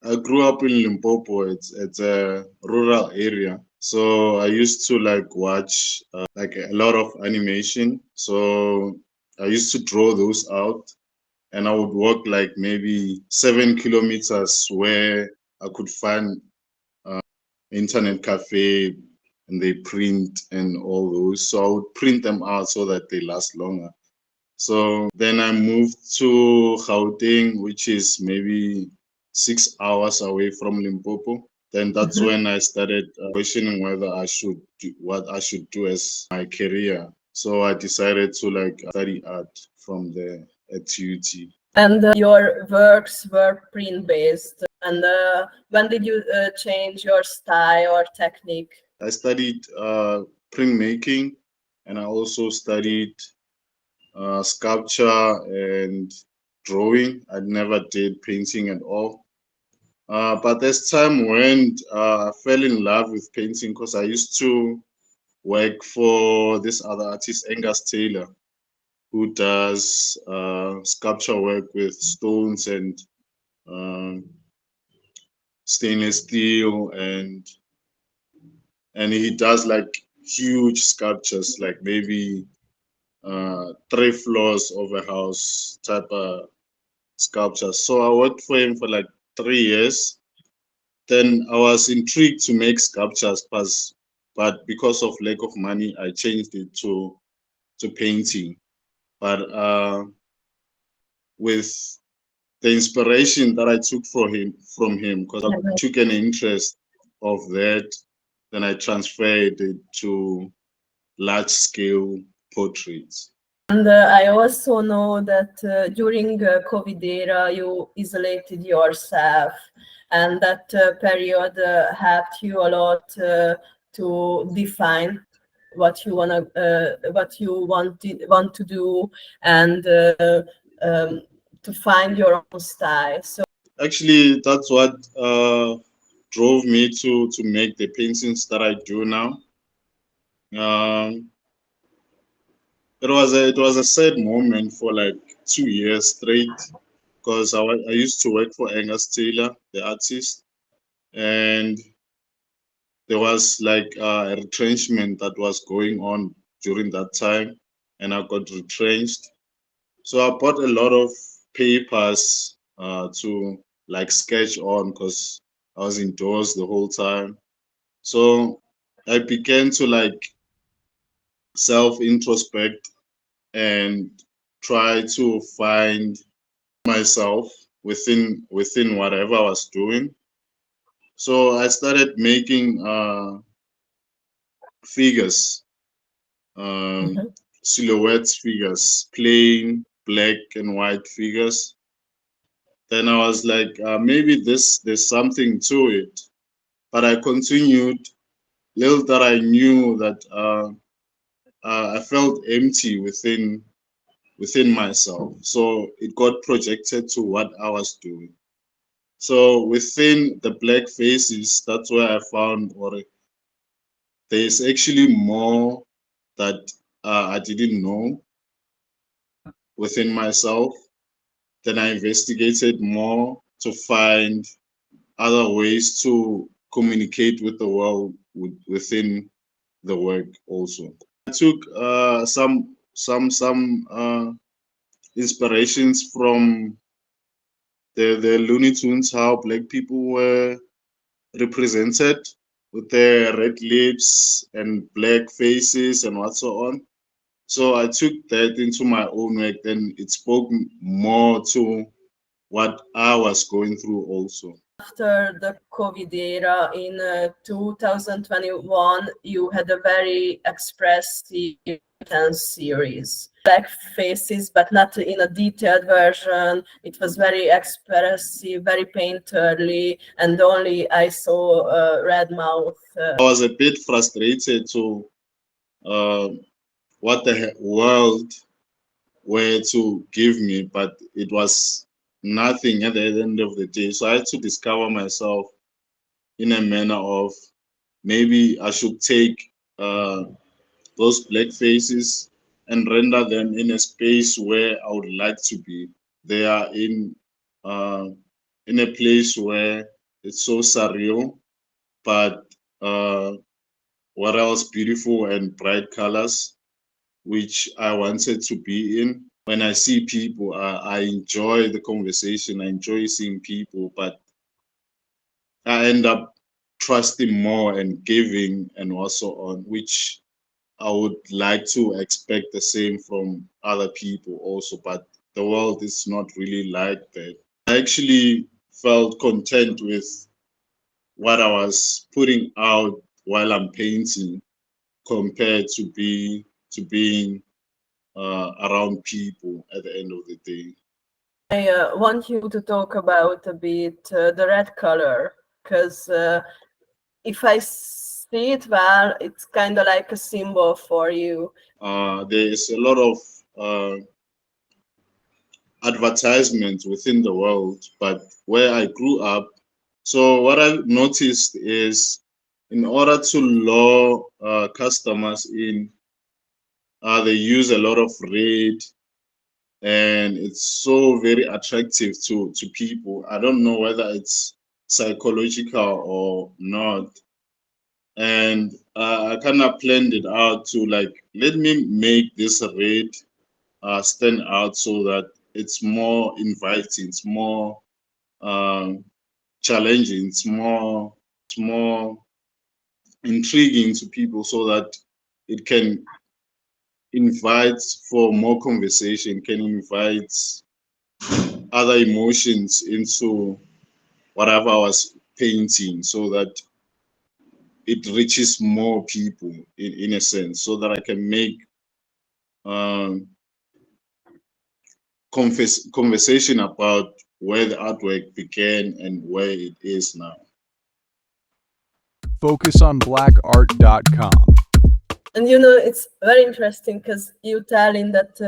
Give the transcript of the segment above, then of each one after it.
I grew up in Limpopo. It's a rural area. So I used to like watch like a lot of animation. So I used to draw those out, and I would walk like maybe 7 kilometers where I could find internet cafe and they print and all those. So I would print them out so that they last longer. So then I moved to Gauteng, which is maybe 6 hours away from Limpopo. Then that's Mhm. when I started questioning whether I should do what I should do as my career. So I decided to like study art from there at UT. And your works were print based. And when did you change your style or technique? I studied printmaking, and I also studied sculpture and drawing. I never did painting at all. But there's time when I fell in love with painting because I used to work for this other artist, Angus Taylor, who does sculpture work with stones and um, stainless steel, and he does like huge sculptures, like maybe 3 floors of a house type of sculpture. So I worked for him for like 3 years. Then I was intrigued to make sculptures, but because of lack of money, I changed it to painting. But with the inspiration that I took from him, because I took an interest of that, then I transferred it to large scale portraits. And I also know that during COVID era, you isolated yourself, and that period helped you a lot to define what you want to do, and um, to find your own style. So Actually, that's what drove me to make the paintings that I do now. Um, it was a sad moment for like 2 years straight because I used to work for Angus Taylor, the artist, and there was like a retrenchment that was going on during that time, and I got retrenched. So I bought a lot of papers to like sketch on because I was indoors the whole time. So I began to like self introspect and try to find myself within whatever I was doing. So I started making figures, um, mhm. silhouette figures, plain black and white figures. Then I was like, maybe there's something to it. But I continued. Little that I knew that I felt empty within myself. So it got projected to what I was doing. So within the black faces, that's where I found, or there's actually more that I didn't know within myself. Then I investigated more to find other ways to communicate with the world within the work also. I took some inspirations from the Looney Tunes, how black people were represented with their red lips and black faces and what so on. So I took that into my own work. Then it spoke more to what I was going through also. After the COVID era in 2021, you had a very expressive intense series. Black faces, but not in a detailed version. It was very expressive, very painterly, and only I saw red mouth. I was a bit frustrated to uh, what the world were to give me, but it was nothing at the end of the day. So I had to discover myself in a manner of maybe I should take those black faces and render them in a space where I would like to be. They are uh, in a place where it's so surreal, but uh, what else? Beautiful and bright colors, which I wanted to be in. When I see people, I enjoy the conversation. I enjoy seeing people, but I end up trusting more and giving and also on, which I would like to expect the same from other people also, but the world is not really like that. I actually felt content with what I was putting out while I'm painting compared to being around people at the end of the day. I want you to talk about a bit the red color, because if I see it well, it's kind of like a symbol for you. There is a lot of advertisements within the world, but where I grew up, so what I've noticed is in order to lure customers in, they use a lot of red, and it's so very attractive to people. I don't know whether it's psychological or not. And I kind of planned it out to like, let me make this red stand out so that it's more inviting, it's more um, challenging, it's more intriguing to people so that it can invite for more conversation, can invite other emotions into whatever I was painting so that it reaches more people in a sense, so that I can make um, conversation about where the artwork began and where it is now. Focusonblackart.com. And it's very interesting because you tell in that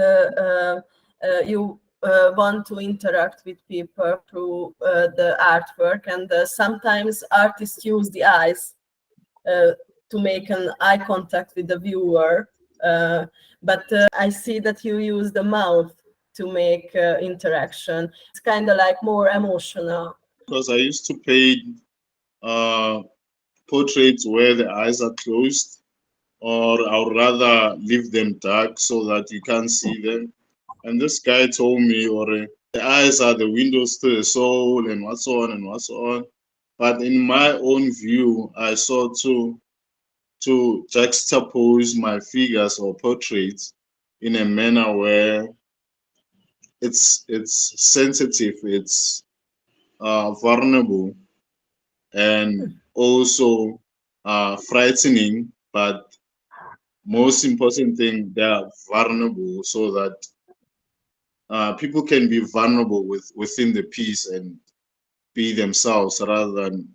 you want to interact with people through the artwork, and sometimes artists use the eyes uh, to make an eye contact with the viewer. But I see that you use the mouth to make interaction. It's kind of like more emotional. Because I used to paint uh, portraits where the eyes are closed, or I would rather leave them dark so that you can't see them. And this guy told me, or the eyes are the windows to the soul, and what's on and what's on. But in my own view, I saw to juxtapose my figures or portraits in a manner where it's sensitive, it's vulnerable, and also frightening. But most important thing, they are vulnerable so that people can be vulnerable within the piece and be themselves rather than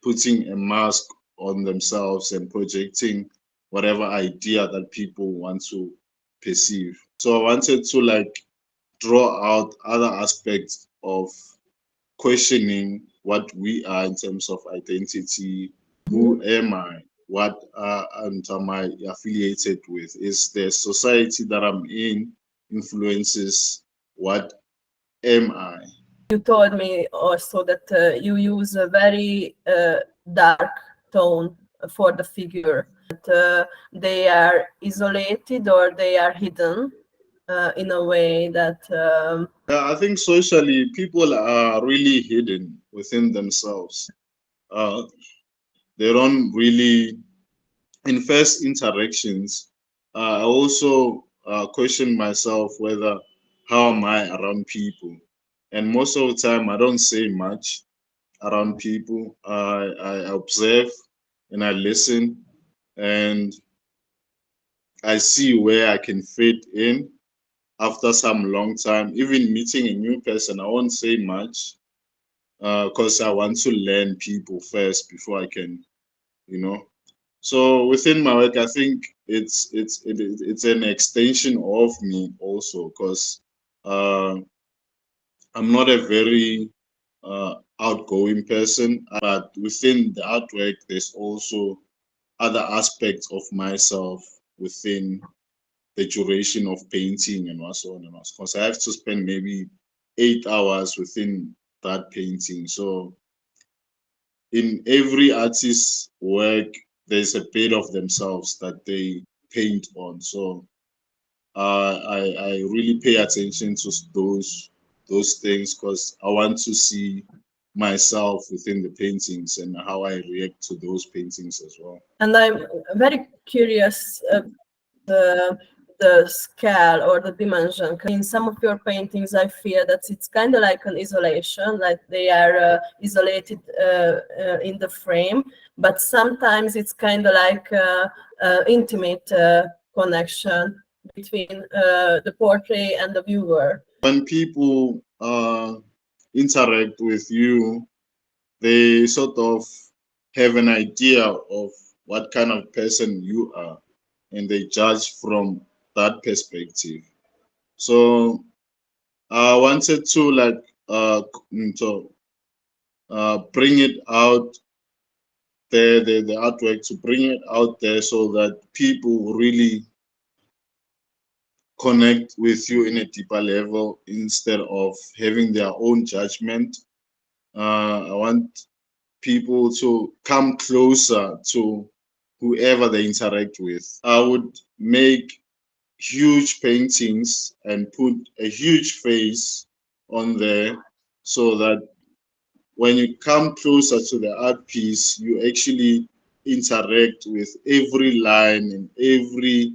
putting a mask on themselves and projecting whatever idea that people want to perceive. So I wanted to like draw out other aspects of questioning what we are in terms of identity. Who am I? What and am I affiliated with? Is the society that I'm in influences what am I? You told me also that you use a very dark tone for the figure. That they are isolated or they are hidden in a way that I think socially people are really hidden within themselves. Uh, they don't really, in first interactions, I also question myself whether how am I around people, and most of the time I don't say much around people. I observe and I listen, and I see where I can fit in after some long time. Even meeting a new person, I won't say much because I want to learn people first before I can, you know. So within my work, I think it's an extension of me also because uh, I'm not a very outgoing person, but within the artwork, there's also other aspects of myself within the duration of painting and so on and so on. Because I have to spend maybe 8 hours within that painting. So in every artist's work, there's a bit of themselves that they paint on. So I really pay attention to those things because I want to see myself within the paintings and how I react to those paintings as well. And I'm very curious the the scale or the dimension. 'Cause in some of your paintings, I feel that it's kind of like an isolation, like they are isolated in the frame. But sometimes it's kind of like intimate connection between the portrait and the viewer. When people interact with you, they sort of have an idea of what kind of person you are, and they judge from that perspective. So I wanted to like to bring it out there, the artwork, to bring it out there so that people really connect with you in a deeper level instead of having their own judgment. I want people to come closer to whoever they interact with. I would make huge paintings and put a huge face on there so that when you come closer to the art piece, you actually interact with every line and every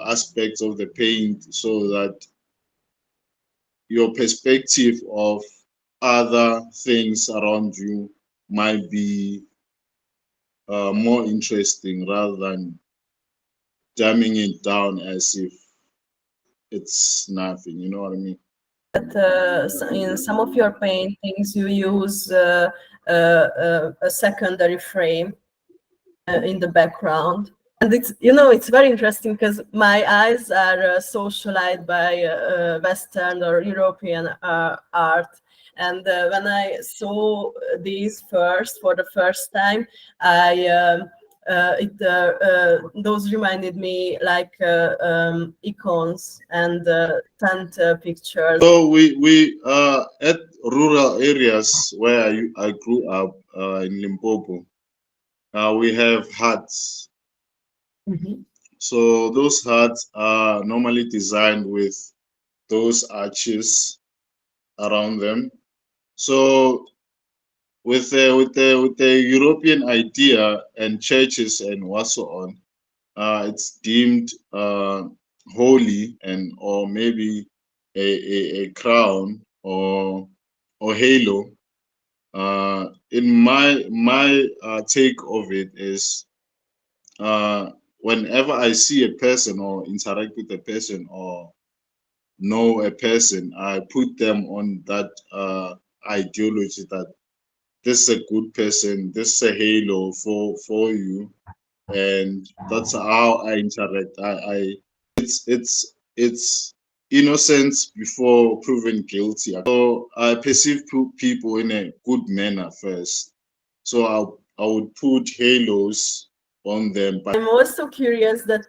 aspect of the paint so that your perspective of other things around you might be more interesting rather than dumbing it down as if it's nothing. You know what I mean? That in some of your paintings you use a secondary frame in the background. And it's, it's very interesting because my eyes are socialized by Western or European art. And when I saw these first for the first time, I those reminded me like icons and tent pictures. So we at rural areas where I grew up in Limpopo, we have huts. Mhm. So those huts are normally designed with those arches around them. So with the European idea and churches and what so on, it's deemed holy and or maybe a crown or halo. In my take of it is whenever I see a person or interact with a person or know a person, I put them on that ideology that this is a good person, this is a halo for you, and that's how I interact. I it's innocence before proven guilty. So I perceive people in a good manner first. So I would put halos on them. But I'm also curious that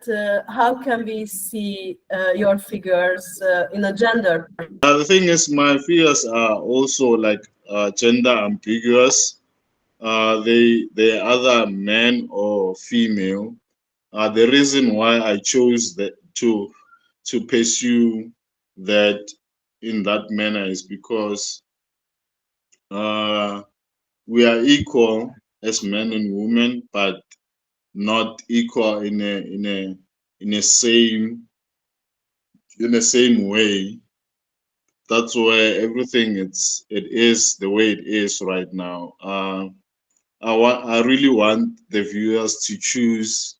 how can we see your figures in a gender? the thing is, my fears are also like gender ambiguous. They either man or female. The reason why I chose that to pursue that in that manner is because uh, we are equal as men and women, but not equal in a same in the same way. That's where everything it is the way it is right now. I really want the viewers to choose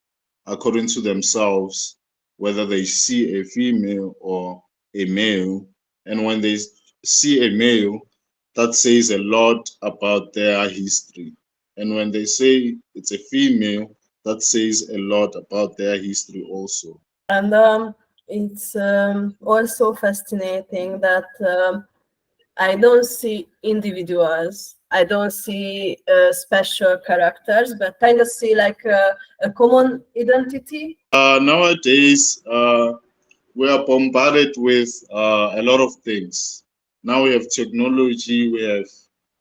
according to themselves whether they see a female or a male. And when they see a male, that says a lot about their history. And when they say it's a female, that says a lot about their history also. And it's also fascinating that I don't see individuals. I don't see special characters, but kind of see like a common identity. Nowadays, we are bombarded with a lot of things. Now we have technology, we have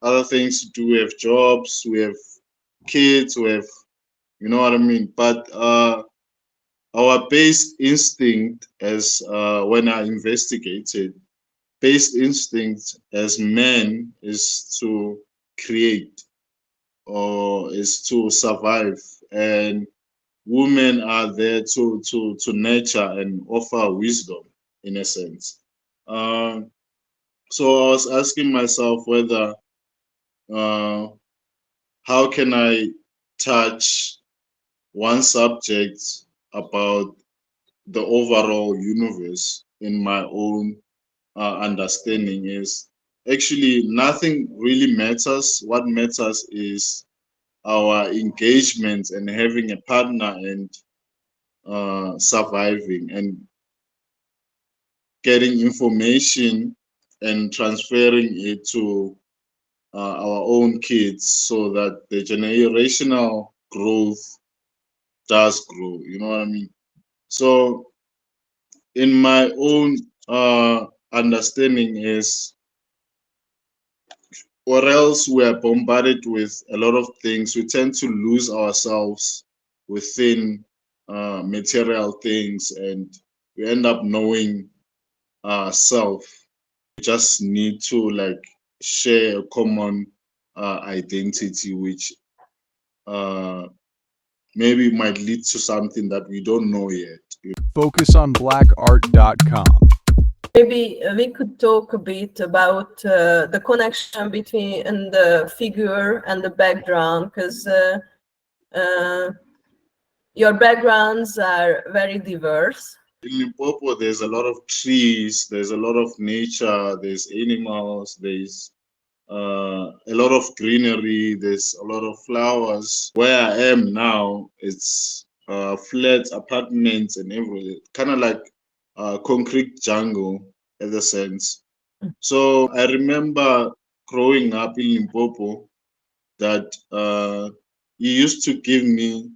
other things to do. We have jobs, we have kids, we have, you know what I mean. But our base instinct, as when I investigated, base instinct as men is to create or is to survive, and women are there to nurture and offer wisdom in a sense. Um, so I was asking myself whether uh, how can I touch one subject about the overall universe in my own understanding is actually nothing really matters. What matters is our engagement and having a partner and surviving and getting information and transferring it to our own kids so that the generational growth does grow. You know what I mean? So, in my own understanding, is or else we are bombarded with a lot of things. We tend to lose ourselves within material things, and we end up knowing self. We just need to like share a common identity, which uh, maybe might lead to something that we don't know yet. Focusonblackart.com. Maybe we could talk a bit about the connection between the figure and the background, because uh, your backgrounds are very diverse. In Limpopo, there's a lot of trees, there's a lot of nature, there's animals, there's a lot of greenery, there's a lot of flowers. Where I am now, it's flat apartments and everything, kind of like concrete jungle in the sense. So I remember growing up in Limpopo that he used to give me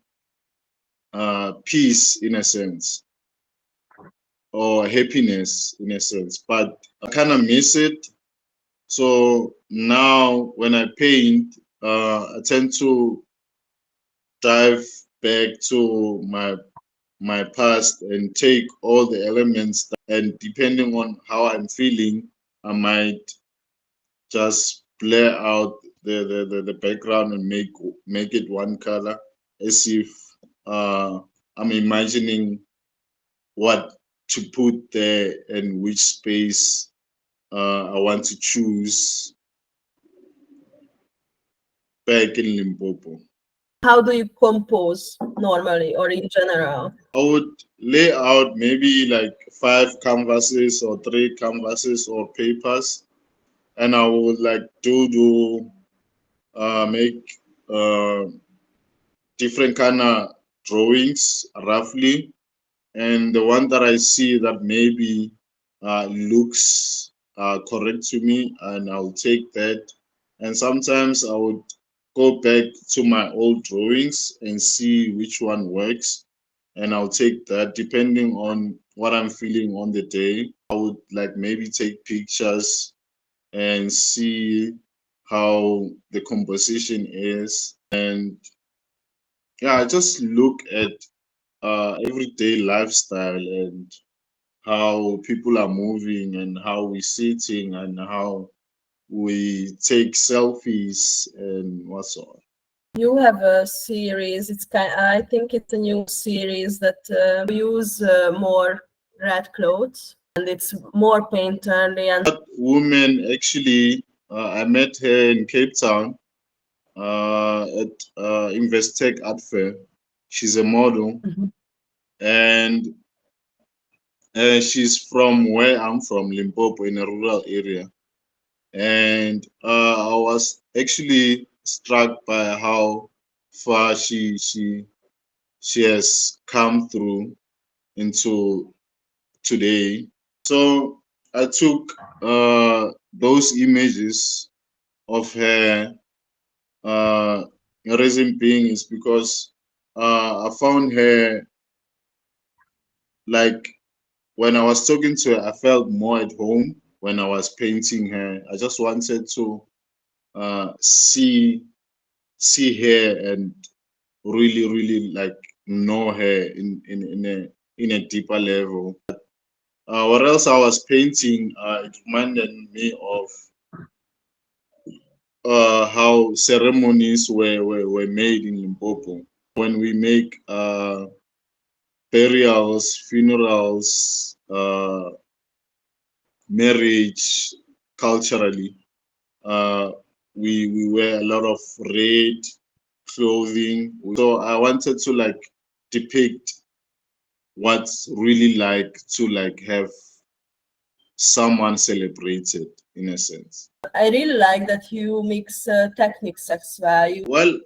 peace in a sense or happiness in a sense, but I kind of miss it. So now when I paint, I tend to dive back to my past and take all the elements and depending on how I'm feeling, I might just blur out the background and make it one color as if I'm imagining what to put there and which space I want to choose back in Limpopo. How do you compose normally or in general? I would lay out maybe like five canvases or three canvases or papers, and I would like do make uh, different kind of drawings roughly, and the one that I see that maybe looks correct to me, and I'll take that. And sometimes I would go back to my old drawings and see which one works, and I'll take that depending on what I'm feeling on the day. I would like maybe take pictures and see how the composition is, and yeah, I just look at everyday lifestyle and how people are moving and how we're sitting and how we take selfies and what's on. You have a series. It's kind. I think it's a new series that use more red clothes, and it's more painterly and. That woman actually, I met her in Cape Town at Investec Art Fair. She's a model Mhm. and she's from where I'm from, Limpopo, in a rural area. And I was actually struck by how far she has come through into today. So I took those images of her. The reason being is because I found her like when I was talking to her, I felt more at home when I was painting her. I just wanted to see her and really like know her in a deeper level. What else I was painting? It reminded me of how ceremonies were made in Limpopo. When we make burials, funerals, marriage, culturally, uh, we wear a lot of red clothing. So I wanted to like depict what's really like to like have someone celebrated in a sense. I really like that you mix techniques as well. When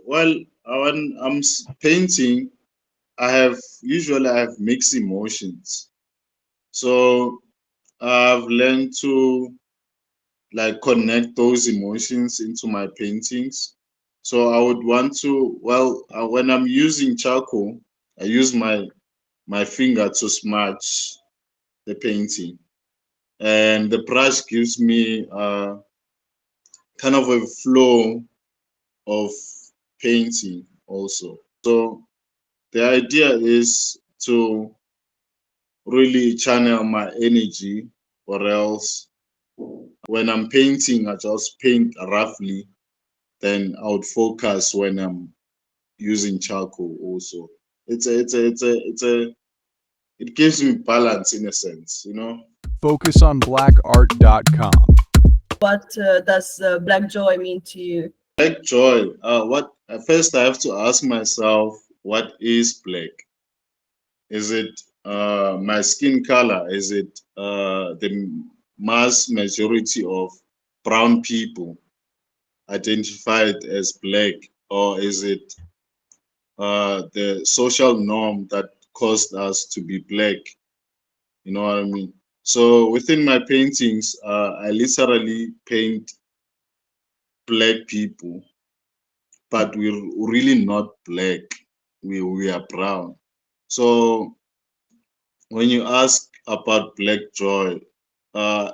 I'm painting, I have mixed emotions. So I've learned to like connect those emotions into my paintings. So I would want to, when I'm using charcoal, I use my finger to smudge the painting, and the brush gives me kind of a flow of painting also. So the idea is to really channel my energy, or else when I'm painting, I just paint roughly. Then I would focus when I'm using charcoal also. It gives me balance in a sense, you know. Focusonblackart.com. What does black joy mean to you? Black joy. What at first I have to ask myself, what is black? Is it my skin color? Is it the mass majority of brown people identified as black, or is it the social norm that caused us to be black? You know what I mean? So within my paintings, I literally paint black people, but we're really not black. We are brown. So when you ask about black joy, uh,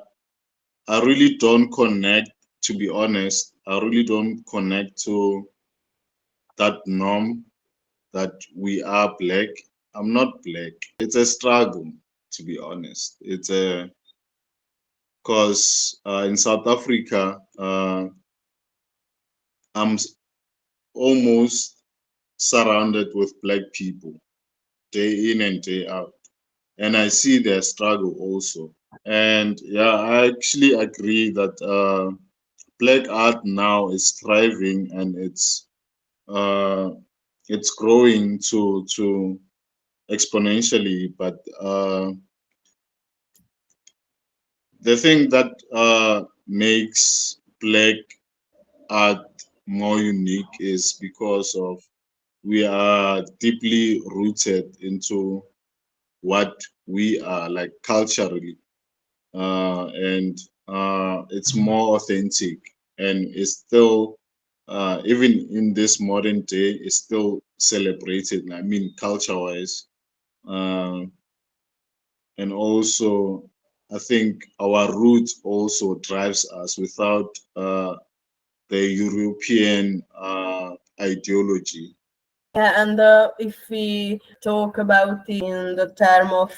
I really don't connect. To be honest, I really don't connect to that norm that we are black. I'm not black. It's a struggle, to be honest. It's a Because in South Africa, I'm almost surrounded with black people day in and day out, and I see their struggle also. And yeah, I actually agree that black art now is thriving, and uh, it's growing to exponentially. But the thing that makes black art more unique is because of we are deeply rooted into what we are like culturally, and it's more authentic, and it's still even in this modern day it's still celebrated, I mean, culture wise. uh, and also I think our roots also drives us without the European ideology. Yeah, and if we talk about it in the term of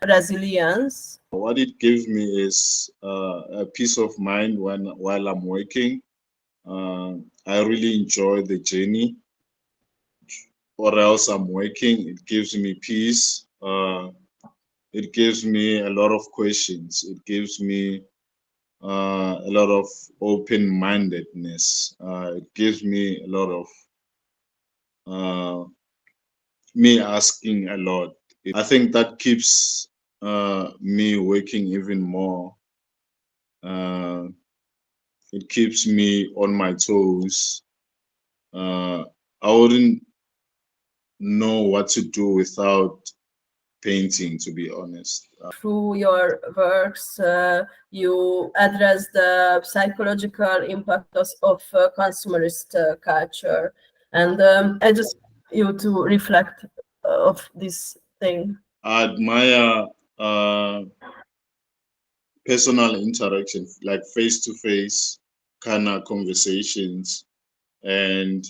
resilience, What it gives me is a peace of mind when while I'm working. Uh, I really enjoy the journey, or else I'm working. It gives me peace. It gives me a lot of questions. It gives me a lot of open mindedness. It gives me a lot of uh, me asking a lot. I think that keeps me working even more. Uh, it keeps me on my toes. I wouldn't know what to do without painting, to be honest. through your works, you address the psychological impact of consumerist culture. And I just you to reflect of this thing. I admire personal interaction, like face to face kind of conversations. And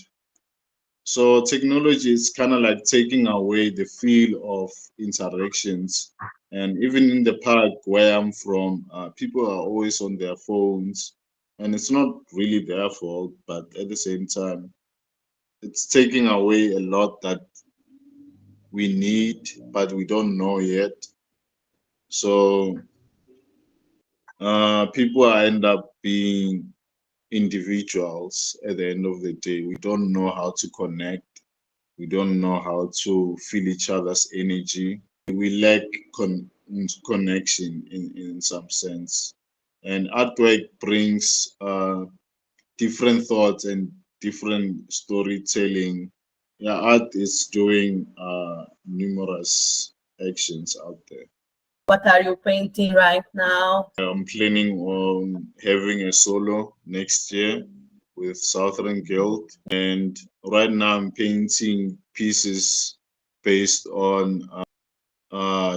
so technology is kind of like taking away the feel of interactions. And even in the park where I'm from, people are always on their phones, and it's not really their fault, but at the same time, it's taking away a lot that we need, but we don't know yet. So people end up being individuals at the end of the day. We don't know how to connect. We don't know how to feel each other's energy. We lack connection in some sense. And artwork brings different thoughts and different storytelling. Yeah, art is doing numerous actions out there. What are you painting right now? I'm planning on having a solo next year with Southern Guild. And right now I'm painting pieces based on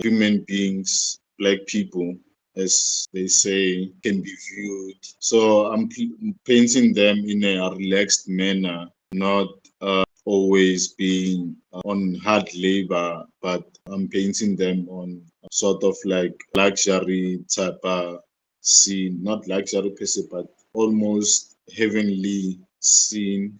human beings, black people, as they say, can be viewed. So I'm painting them in a relaxed manner, not always being on hard labor, but I'm painting them on sort of like luxury type scene, not luxury per se, but almost heavenly scene.